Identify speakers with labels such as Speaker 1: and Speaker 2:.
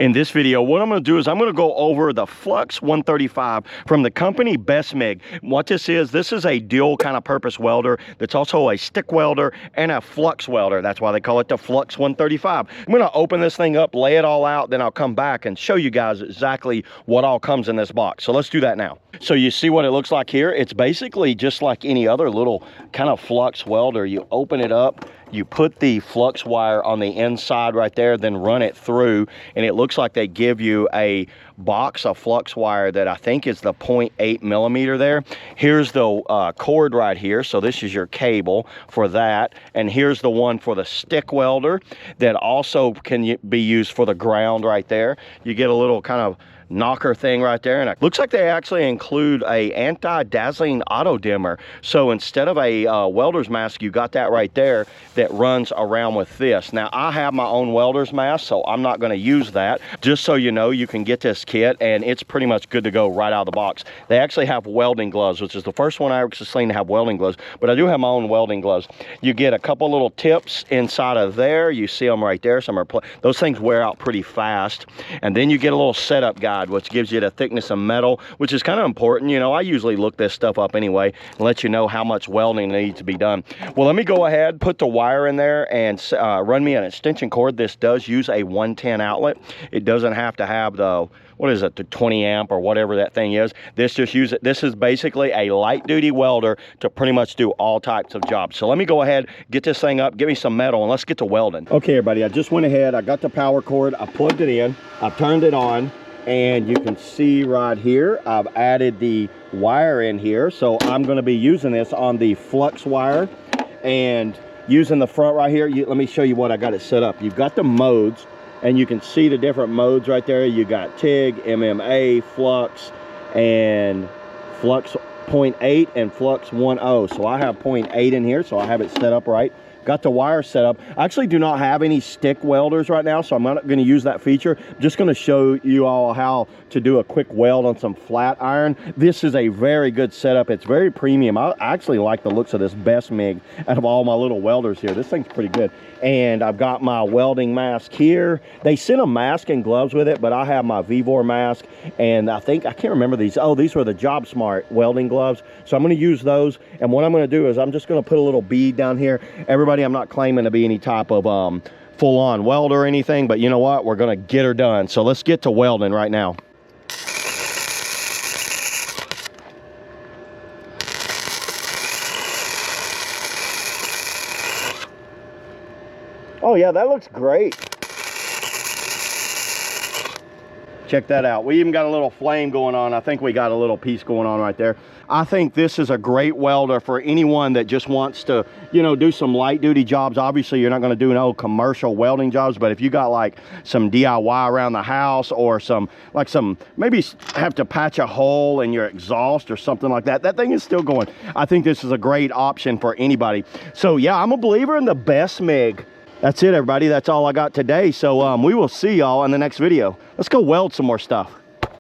Speaker 1: In this video, what I'm going to do is I'm going to go over the Flux-135 from the company BESTMIG. What this is a dual kind of purpose welder that's also a stick welder and a flux welder. That's why they call it the Flux-135. I'm going to open this thing up, lay it all out, then I'll come back and show you guys exactly what all comes in this box. So let's do that now. So you see what it looks like here? It's basically just like any other little kind of flux welder. You open it up, you put the flux wire on the inside right there, then run it through, and it looks like they give you a box of flux wire that I think is the 0.8 millimeter there. Here's the cord right here, so this is your cable for that, and here's the one for the stick welder that also can be used for the ground right there. You get a little kind of knocker thing right there, and it looks like they actually include a anti-dazzling auto dimmer. So instead of a welder's mask, you got that right there that runs around with this. Now I have my own welder's mask, so I'm not going to use that. Just so you know, you can get this kit and it's pretty much good to go right out of the box. They actually have welding gloves, which is the first one I ever seen to have welding gloves, but I do have my own welding gloves. You get a couple little tips inside of there. You see them right there. Those things wear out pretty fast, and then you get a little setup guide, which gives you the thickness of metal, which is kind of important. You know, I usually look this stuff up anyway and let you know how much welding needs to be done. Well, let me go ahead, put the wire in there, and run me an extension cord. This does use a 110 outlet. It doesn't have to have the, what is it, the 20 amp or whatever that thing is. This is basically a light duty welder to pretty much do all types of jobs. So let me go ahead, get this thing up, give me some metal, and let's get to welding. Okay, everybody, I just went ahead, I got the power cord, I plugged it in, I turned it on, and you can see right here, I've added the wire in here. So I'm going to be using this on the flux wire and using the front right here. Let me show you what I got it set up. You've got the modes, and you can see the different modes right there. You got TIG, MMA, flux, and flux 0.8 and flux 1.0. So I have 0.8 in here, so I have it set up right. Got the wire set up. I actually do not have any stick welders right now, so I'm not going to use that feature. I'm just going to show you all how to do a quick weld on some flat iron. This is a very good setup. It's very premium. I actually like the looks of this BESTMIG out of all my little welders here. This thing's pretty good. And I've got my welding mask here. They sent a mask and gloves with it, but I have my VEVOR mask, and I can't remember these. Oh, these were the Job Smart welding gloves. So I'm going to use those, and what I'm going to do is I'm just going to put a little bead down here. Everybody, I'm not claiming to be any type of full-on welder or anything, but you know what? We're going to get her done. So let's get to welding right now. Oh yeah, that looks great. Check that out. We even got a little flame going on. I think we got a little piece going on right there. I think this is a great welder for anyone that just wants to, you know, do some light duty jobs. Obviously, you're not going to do no commercial welding jobs, but if you got like some DIY around the house, or maybe have to patch a hole in your exhaust or something like that, that thing is still going. I think this is a great option for anybody. So yeah, I'm a believer in the BESTMIG. That's it, everybody. That's all I got today. So we will see y'all in the next video. Let's go weld some more stuff.